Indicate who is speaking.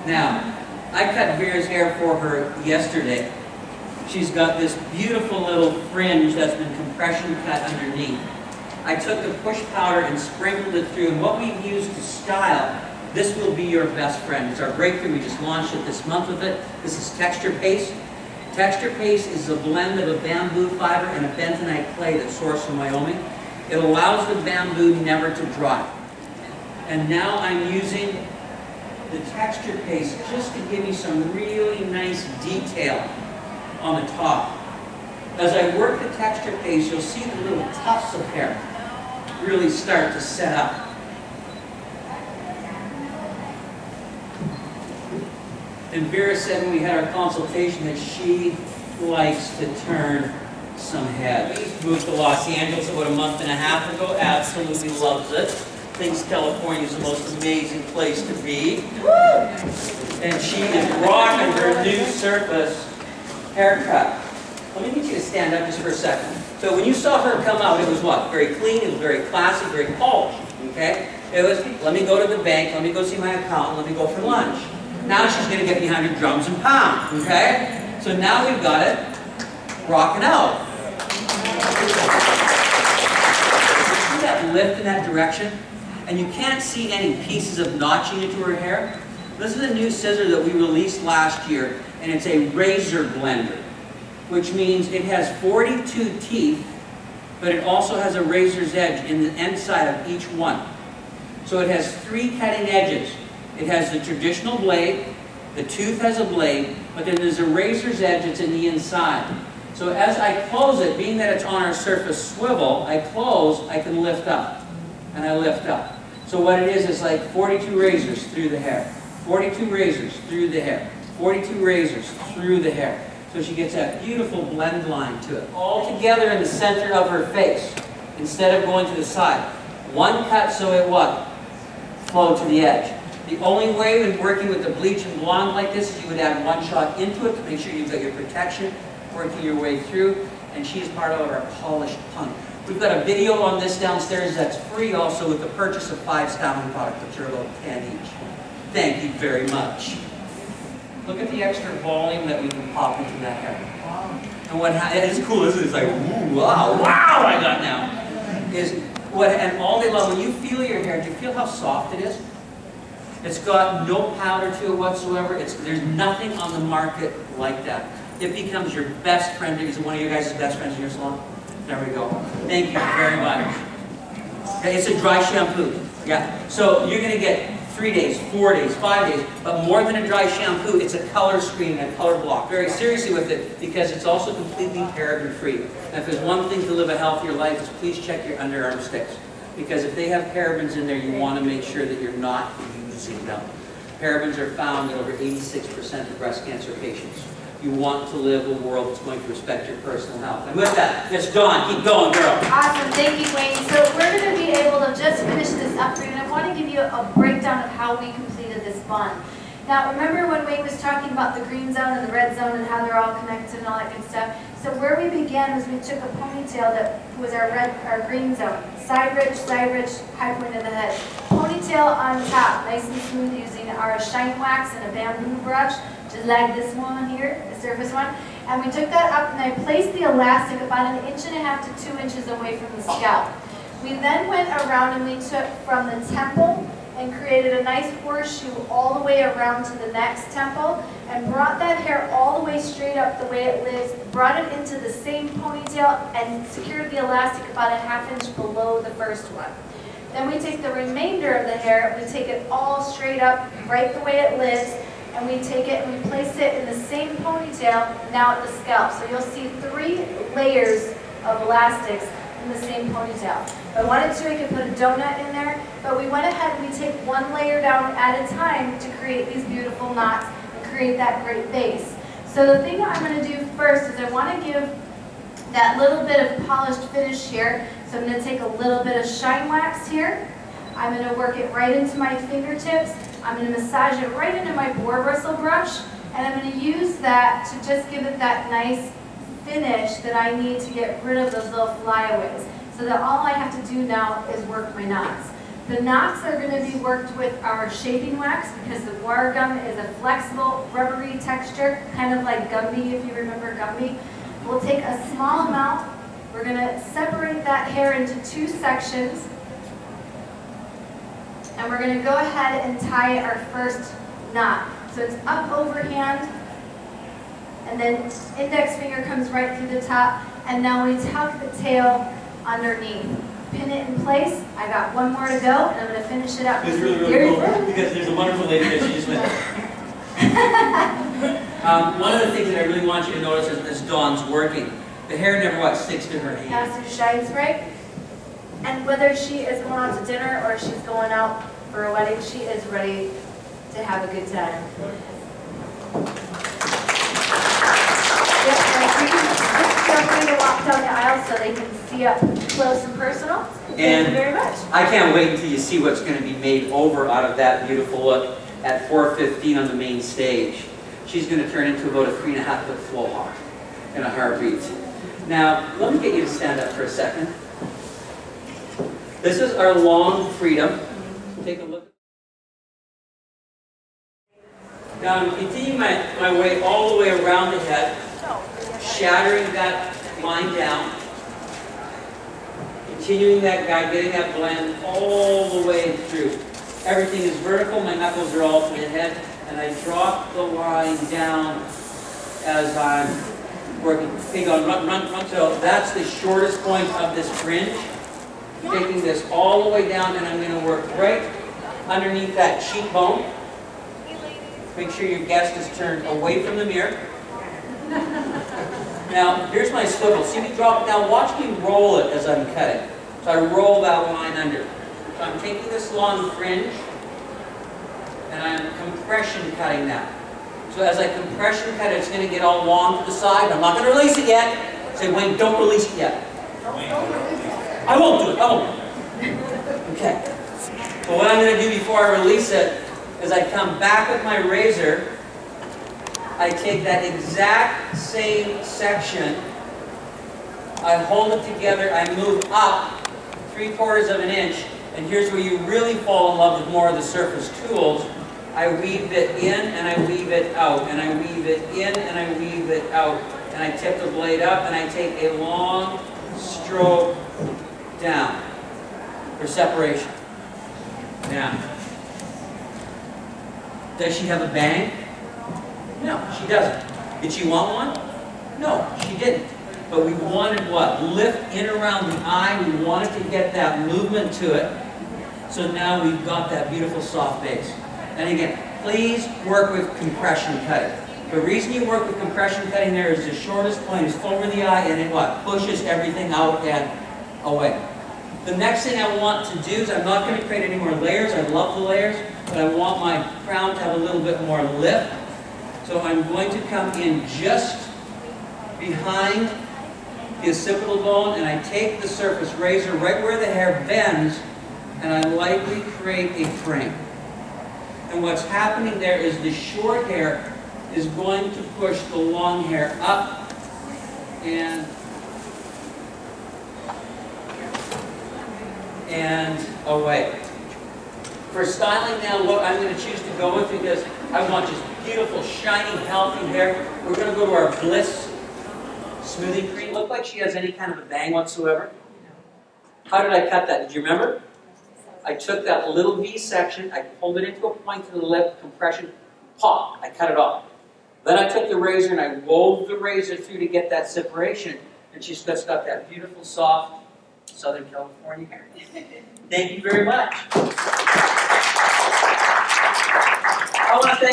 Speaker 1: Now, I cut Vera's hair for her yesterday. She's got this beautiful little fringe that's been compression cut underneath. I took the push powder and sprinkled it through, and what we've used to style, this will be your best friend. It's our breakthrough. We just launched it this month with it. This is texture paste. Texture paste is a blend of a bamboo fiber and a bentonite clay that's sourced from Wyoming. It allows the bamboo never to dry. And now I'm using the texture paste just to give you some really nice detail on the top. As I work the texture paste, you'll see the little tufts of hair really start to set up. And Vera said when we had our consultation that she likes to turn some heads. We moved to Los Angeles about a month and a half ago, absolutely loves it. Thinks California is the most amazing place to be. And she is rocking her new surface haircut. Let me get you to stand up just for a second. So when you saw her come out, it was what? Very clean, it was very classy, very polished. Okay? It was, let me go to the bank, let me go see my accountant, let me go for lunch. Now she's going to get behind her drums and pound. Okay? So now we've got it rocking out. See that lift in that direction? And you can't see any pieces of notching into her hair. This is a new scissor that we released last year, and it's a razor blender, which means it has 42 teeth, but it also has a razor's edge in the inside of each one. So it has 3 cutting edges. It has the traditional blade, the tooth has a blade, but then there's a razor's edge that's in the inside. So as I close it, being that it's on our surface swivel, I close, I can lift up, and I lift up. So what it is like 42 razors through the hair, 42 razors through the hair, 42 razors through the hair. So she gets that beautiful blend line to it, all together in the center of her face, instead of going to the side. One cut so it what? Flow to the edge. The only way when working with the bleach and blonde like this is you would add 1 shot into it to make sure you've got your protection working your way through, and she's part of our polished punk. We've got a video on this downstairs that's free also with the purchase of 5 styling products, which are about 10 each. Thank you very much. Look at the extra volume that we can pop into that hair. Wow. And what it's cool, isn't it? It's like, ooh, wow, wow, I got now. Is what, and all day long, when you feel your hair, do you feel how soft it is? It's got no powder to it whatsoever. There's nothing on the market like that. It becomes your best friend. Is it one of your guys' best friends in your salon? There we go. Thank you very much. Okay, it's a dry shampoo. Yeah. So you're going to get 3 days, 4 days, 5 days, but more than a dry shampoo, it's a color screen and a color block. Very seriously with it, because it's also completely paraben-free. And if there's one thing to live a healthier life, is please check your underarm sticks. Because if they have parabens in there, you want to make sure that you're not using them. Parabens are found in over 86% of breast cancer patients. You want to live a world that's going to respect your personal health. And with that, it's Dawn. Keep going, girl.
Speaker 2: Awesome. Thank you, Wayne. So we're going to be able to just finish this up for you, and I want to give you a breakdown of how we completed this bun. Now, remember when Wayne was talking about the green zone and the red zone and how they're all connected and all that good stuff? So where we began was we took a ponytail that was our green zone. Side ridge, high point of the head. Ponytail on top, nice and smooth using our shine wax and a bamboo brush, just like this one here, the surface one. And we took that up and I placed the elastic about 1.5 to 2 inches away from the scalp. We then went around and we took from the temple and created a nice horseshoe all the way around to the next temple and brought that hair all the way straight up the way it lives, brought it into the same ponytail and secured the elastic about 1/2 inch below the first one. Then we take the remainder of the hair, we take it all straight up, right the way it lives, and we take it and we place it in the same ponytail now at the scalp. So you'll see 3 layers of elastics in the same ponytail. If I wanted to, I could put a donut in there, but we went ahead and we take 1 layer down at a time to create these beautiful knots and create that great base. So the thing that I'm going to do first is I want to give that little bit of polished finish here. So I'm going to take a little bit of shine wax here. I'm going to work it right into my fingertips. I'm going to massage it right into my boar bristle brush, and I'm going to use that to just give it that nice finish that I need to get rid of those little flyaways, so that all I have to do now is work my knots. The knots are going to be worked with our shaping wax because the wire gum is a flexible, rubbery texture, kind of like Gumby, if you remember Gumby. We'll take a small amount. We're going to separate that hair into 2 sections. And we're going to go ahead and tie our first knot. So it's up overhand, and then index finger comes right through the top, and now we tuck the tail underneath. Pin it in place. I got one more to go, and I'm going to finish it up.
Speaker 1: It's really, really cool because there's a wonderful lady that she just went. One of the things that I really want you to notice as Dawn's working, the hair never sticks to her hand.
Speaker 2: Now some shine spray. And whether she is going out to dinner or she's going out for a wedding, she is ready to have a good time. Yep, feel free to walk down the aisle so they can see up close and personal. Thank you very much.
Speaker 1: I can't wait until you see what's going to be made over out of that beautiful look at 4:15 on the main stage. She's going to turn into about a 3.5-foot floor in a heartbeat. Now, let me get you to stand up for a second. This is our long freedom. Take a look. Now I'm continuing my way all the way around the head, shattering that line down, continuing that guide, getting that blend all the way through. Everything is vertical, my knuckles are all to the head, and I drop the line down as I'm working. Okay, go run. So that's the shortest point of this fringe. Taking this all the way down, and I'm going to work right underneath that cheekbone. Make sure your guest is turned away from the mirror. Now, here's my swivel. See me drop? Now watch me roll it as I'm cutting. So I roll that line under. So I'm taking this long fringe, and I'm compression cutting that. So as I compression cut it, it's going to get all long to the side. I'm not going to release it yet. Say, Wayne, don't release it yet. I won't do it. I won't. Okay. But what I'm going to do before I release it is I come back with my razor, I take that exact same section, I hold it together, I move up 3/4 of an inch, and here's where you really fall in love with more of the surface tools. I weave it in and I weave it out, and I weave it in and I weave it out, and I tip the blade up and I take a long stroke down for separation. Now, does she have a bang? No, she doesn't. Did she want one? No, she didn't. But we wanted what? Lift in around the eye. We wanted to get that movement to it. So now we've got that beautiful soft base. And again, please work with compression cutting. The reason you work with compression cutting there is the shortest point is over the eye, and it what? Pushes everything out and away. The next thing I want to do is I'm not going to create any more layers. I love the layers, but I want my crown to have a little bit more lift. So I'm going to come in just behind the occipital bone, and I take the surface razor right where the hair bends, and I lightly create a frame. And what's happening there is the short hair is going to push the long hair up and away. For styling now, what I'm going to choose to go with, because I want just beautiful, shiny, healthy hair, we're going to go to our Bliss smoothing cream. Look like she has any kind of a bang whatsoever. How did I cut that? Did you remember? I took that little V section, I pulled it into a point to the lip, compression, pop, I cut it off. Then I took the razor and I wove the razor through to get that separation, and she's just got that beautiful, soft Southern California hair. Thank you very much.